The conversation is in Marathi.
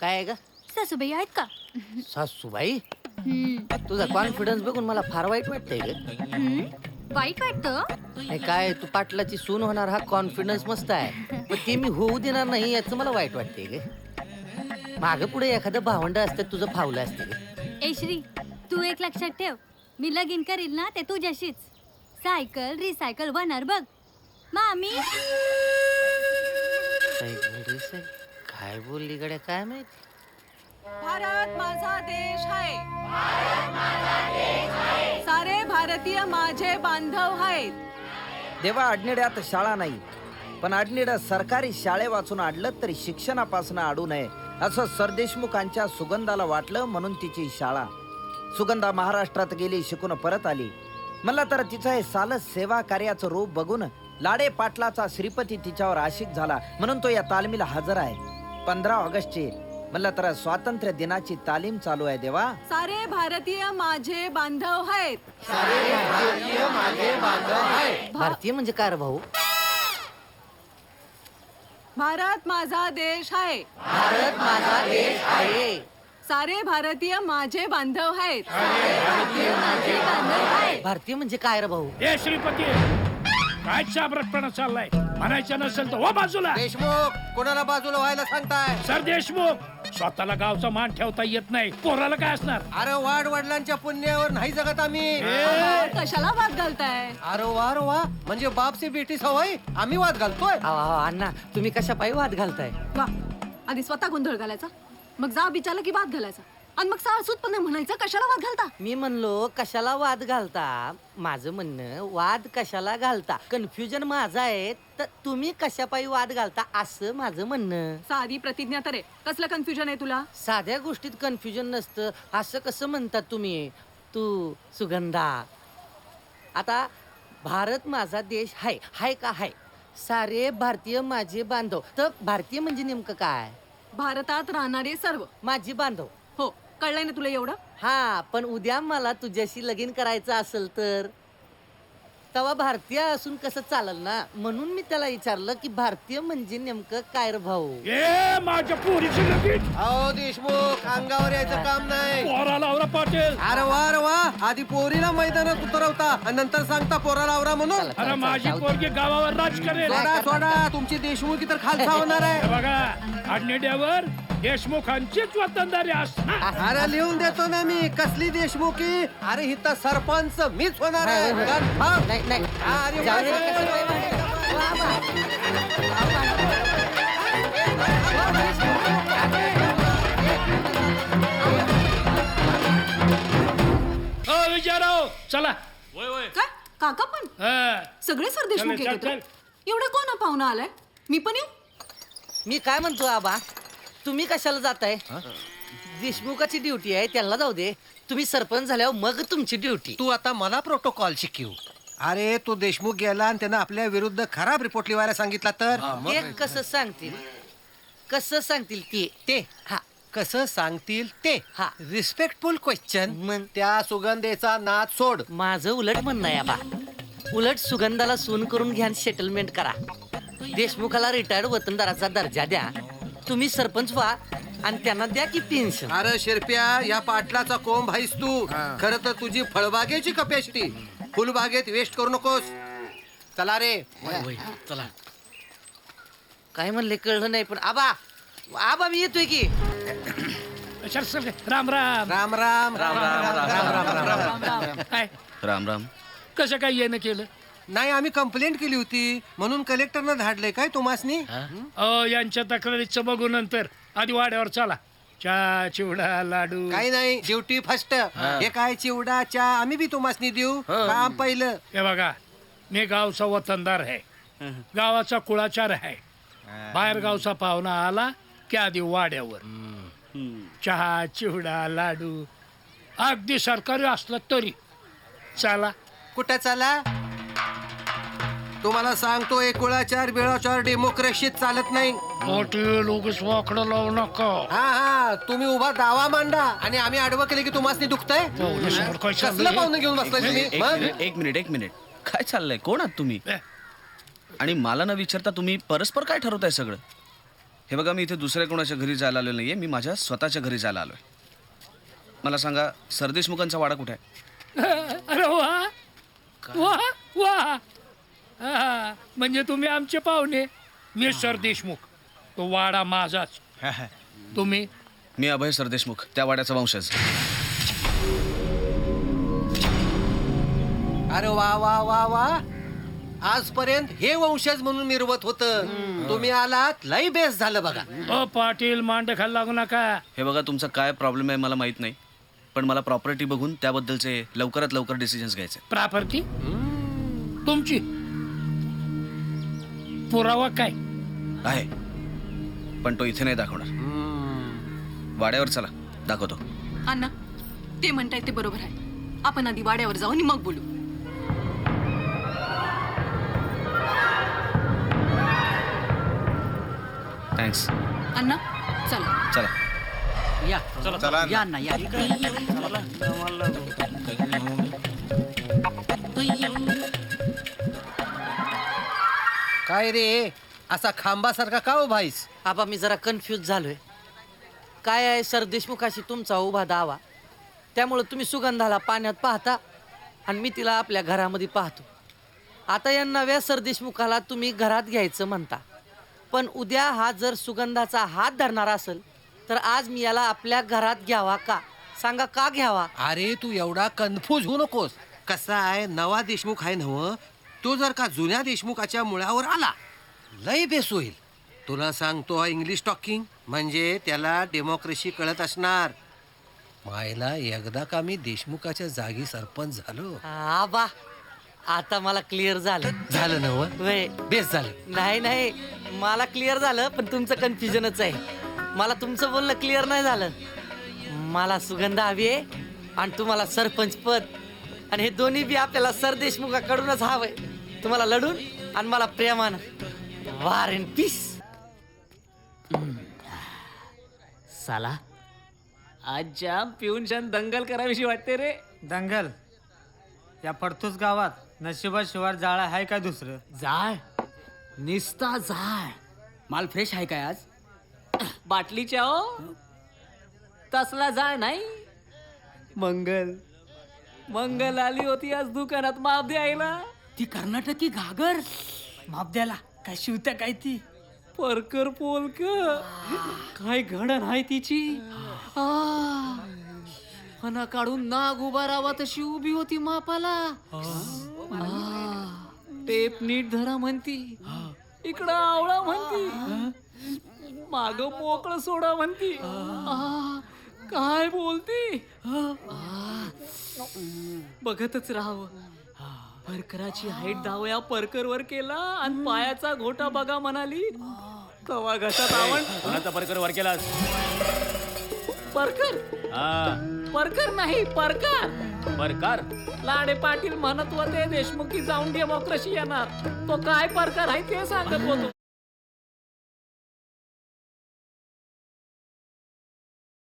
काय आहे ग सासूबाई आहेत का? सासूबाई? तुझा कॉन्फिडन्स बघून मला फार वाईट वाटतंय ग. वाईट वाटतं? नाही काय तू पाटलाची सून होणार हा कॉन्फिडन्स मस्त आहे, पण ते मी होऊ देणार नाही याचं मला वाईट वाटतंय ग. माग पुढे एखादं भावंड असतं तुझं फावलं असतं ग. ए श्री, तू एक लक्षात ठेव, मी लगीन करील ना ते तुझ्याशीच. सायकल रिसायकल होणार बघ. मामी काय बोलली गड्या काय माहिती. भारत माझा देश आहे. सारे भारतीय माझे बांधव आहेत. देवा अडनिड्यात शाळा नाही, पण अडनिड्यात सरकारी शाळे वाचून अडलं तरी शिक्षणापासून अडू नये असं सरदेशमुखांच्या सुगंधाला वाटलं, म्हणून तिची शाळा. सुगंधा महाराष्ट्रात गेली, शिकून परत आली. मला तर तिचं हे सालस सेवा कार्याचं रूप बघून लाडे पाटलाचा श्रीपती तिच्यावर आशिक झाला, म्हणून तो या तालमीला हजर आहे. 15 ऑगस्टची मला तर स्वातंत्र्य दिनाची तालीम चालू आहे. देवा सारे भारतीय माझे बांधव आहेत. भारतीय म्हणजे काय रे भाऊ? भारत माझा देश आहे. भारत माझा देश आहे. सारे भारतीय माझे बांधव आहेत. भारतीय म्हणजे काय रे भाऊ? ए श्रीपती, काय चाबरटपणा चाललाय? म्हणायचं नसेल तर हो बाजूला. देशमुख, कोणाला बाजूला व्हायला सांगताय? सर देशमुख, स्वतःला गावचा मान ठेवता येत नाही, पोराला काय असणार? अरे वाढ वडिलांच्या पुण्यावर नाही जगत आम्ही. कशाला वाद घालताय? अरे वा, म्हणजे बाप से बेटी सवय आम्ही वाद घालतोय. अण्णा तुम्ही कशा पायी वाद घालताय? वा, आधी स्वतः गोंधळ घालायचा, मग जा विचारलं की वाद घालायचा, आणि मग सासूतपणे म्हणायचं कशाला वाद घालता. मी म्हणलो कशाला वाद घालता. माझं म्हणणं वाद कशाला घालता, कन्फ्युजन माझं आहे, तर तुम्ही कशा पायी वाद घालता असं माझं म्हणणं. साधी प्रतिज्ञा तर आहे, कसलं कन्फ्युजन आहे तुला? साध्या गोष्टीत कन्फ्युजन नसतं असं कसं म्हणतात तुम्ही? तू सुगंधा, आता भारत माझा देश हाय का हाय? सारे भारतीय माझे बांधव, तर भारतीय म्हणजे नेमकं काय? भारतात राहणारे सर्व माझी बांधव. हो, कळलंय ना तुला एवढं? हा, पण उद्या मला तुझ्याशी लगीन करायचं असेल तर तेव्हा भारतीय असून कसं चालेल ना, म्हणून मी त्याला विचारलं की भारतीय म्हणजे नेमकं काय रे भाऊ? ए माझ्या पोरीची लगीन. अहो देशमुख, अंगावर यायचं काम नाही. पोराला आवरा पाटील. अरे वा, आधी पोरीला मैदानात उतरवता आणि नंतर सांगता पोराला आवरा म्हणून. चला, अरे माझी पोरगी गावावर राज करेल. सोडा, तुमची देशमुखी तर खालसा होणार हे आहे. बघा, आडनेड्यावर देशमुखांचीच वतनदारी असणार. अरे लिहून देतो ना मी, कसली देशमुखी. अरे इथं सरपंच मीच होणार आहे. नाही अरे जाऊ दे, कसं काय विचाराव चला. काय काका पण हा. सगळे सरदेशमुख चल, एकत्र? चल. एवढं कोण पाहुणा आलाय? मी पण येऊ? मी काय म्हणतो आबा, तुम्ही कशाला जाताय? देशमुखाची ड्युटी आहे, त्यांना जाऊ दे. तुम्ही सरपंच झाल्यावर मग तुमची ड्युटी. तू आता मला प्रोटोकॉल शिकव. अरे तो देशमुख गेला आणि त्यानं आपल्या विरुद्ध खराब रिपोर्ट लिहायला सांगितला तर एक कसं सांगतील ते हा कसं सांगतील ते. हा. Respectful question. मग? त्या सुगंधेचा नाद सोड. माझं उलट म्हणणं आहे आबा, उलट सुगंधाला सून करून घ्या, सेटलमेंट करा. देशमुखाला रिटायर्ड वतनदाराचा दर्जा द्या, तुम्ही सरपंच व्हा आणि त्यांना द्या की पेन्शन. अरे शिरप्या, या पाटलाचा कोंब आहेस तू. खर तर तुझी फळबागेची कपॅसिटी फुलबागेत वेस्ट करू नकोस. चला रे. चला. काय म्हणले कळलं नाही, पण आबा मी येतोय की. चल, चल. राम राम. राम राम राम राम राम राम राम. काय राम राम. कसं काय येणं केलं? नाही, आम्ही कंप्लेंट केली होती म्हणून कलेक्टरनं धाडलंय काय तुम्हासनी. यांच्या तक्रारीचं बघू नंतर. आधी वाड्यावर चला. चहा चिवडा लाडू. काही नाही, ड्युटी फर्स्ट. हे काय चिवडा चहा आम्ही बी तुम्हासनी देऊ. काम पहिलं. हे बघा, मी गावचा वतनदार आहे, गावाचा कुळाचार आहे. बाहेर गावचा पाहुणा आला की आधी वाड्यावर चहा चिवडा लाडू, अगदी सरकारी असलं तरी चला. कुठं चला? तुम्हाला सांगतो, एक कुळाचार बिळाचार डेमोक्रेसीत चालत नाही. हॉटेल उगीच वाकडं लावू नका. हा, तुम्ही उभा दावा मांडा आणि आम्ही आडवं केले की तुम्हाला दुखतंय. पाहुण्यासमोर काय कसलं चाललंय? पाहुणं घेऊन बसलाय तुम्ही? मग एक मिनिट. काय चाललंय? कोण आहात तुम्ही? आणि मला न विचारता तुम्ही परस्पर काय ठरवताय सगळं? हे बघा, मी इथे दुसऱ्या कोणाच्या घरी जायला आलो नाहीये, मी माझ्या स्वतःच्या घरी जायला आलोय. मला सांगा, सरदेशमुखांचा वाडा कुठे आहे? अरे वा वा वा. म्हणजे तुम्ही आमचे पाहुणे. मिस्टर देशमुख, तो वाडा माझाच. तुम्ही? मी अभय सरदेशमुख, त्या वाड्याचा वंशज. अरे वा वा वा वा, आजपर्यंत हे वंशज म्हणून मिरवत होतं. तुम्ही आलात, लई बेस झालं बघा. पाटील, मांड खायला लागू नका. हे बघा, तुमचा काय प्रॉब्लेम आहे मला माहित नाही, पण मला प्रॉपर्टी बघून त्याबद्दलचे लवकरात लवकर डिसिजन्स घ्यायचे. प्रॉपर्टी तुमची? पुरावा काय आहे, पण तो इथे नाही दाखवणार. वाड्यावर चला, दाखवतो. अण्णा, ते म्हणतायत ते बरोबर आहे. आपण आधी वाड्यावर जाऊ आणि मग बोलू. थँक्स. अण्णा चला. चला. या चला या ना या. काय रे, असा खांबासारखा का उभा आहेस? आबा, मी जरा कन्फ्यूज झालोय. काय आहे सरदेशमुखाशी तुमचा उभा दावा, त्यामुळे तुम्ही सुगंधाला पाण्यात पाहता आणि मी तिला आपल्या घरामध्ये पाहतो. आता या नव्या सरदेशमुखाला तुम्ही घरात घ्यायचं म्हणता, पण उद्या हा जर सुगंधाचा हात धरणार असेल तर आज मी याला आपल्या घरात घ्यावा का? सांगा, का घ्यावा? अरे तू एवढा कन्फ्यूज होऊ नकोस. कसा आहे, नवा देशमुख आहे नव, तो जर का जुन्या देशमुखाच्या मुळावर आला, लय बेस होईल. तुला सांगतो, हा इंग्लिश टॉकिंग म्हणजे त्याला डेमोक्रेसी कळत असणार. मायला एकदा का मी देशमुखाच्या जागी सरपंच झालो. आबा, आता मला क्लिअर झालं नव, वय. बेस झालं. नाही, मला क्लिअर झालं, पण तुमचं कन्फ्युजनच आहे. मला तुमचं बोलणं क्लिअर नाही झालं. मला सुगंध हवी आहे आणि तुम्हाला सरपंच पद, आणि हे दोन्ही बी आपल्याला सरदेशमुखाकडूनच हवंय. तुम्हाला लढून आणि मला प्रेमानं. वार इन पीस. साला आज जाम पिऊन छान दंगल करावीशी वाटते रे. दंगल या पडतूस गावात नशिबात शिवार जाळा आहे का दुसरं? जाळ, निस्ता जाळ. माल फ्रेश आहे काय आज? बाटलीच्या ओ, तसला जाळ नाही. मंगल आली होती आज दुकानात माप द्यायला. ती कर्नाटकी घागर माप द्याला काय शिवत्या काय ती? परकर पोलक काय घडण आहे तिची. फणा काढून नाग उभा राहावा तशी उभी होती मापाला. टेप नीट धरा म्हणती, इकडं आवळा म्हणती, माग मोकळं सोडा म्हणती. काय बोलती, बघतच राहावं. परकराची हाईट दावया परकरवर केला आणि पायाचा घोटा बघा म्हणाली. कवा घशात आवड. कोणाचा परकर वर केलास? परकर? परकर नाही, परकार. परकार लाडे पाटील म्हणत होते देशमुखी जाऊन डेमोक्रेसी येणार. तो काय परकार आहे ते सांगत होतो.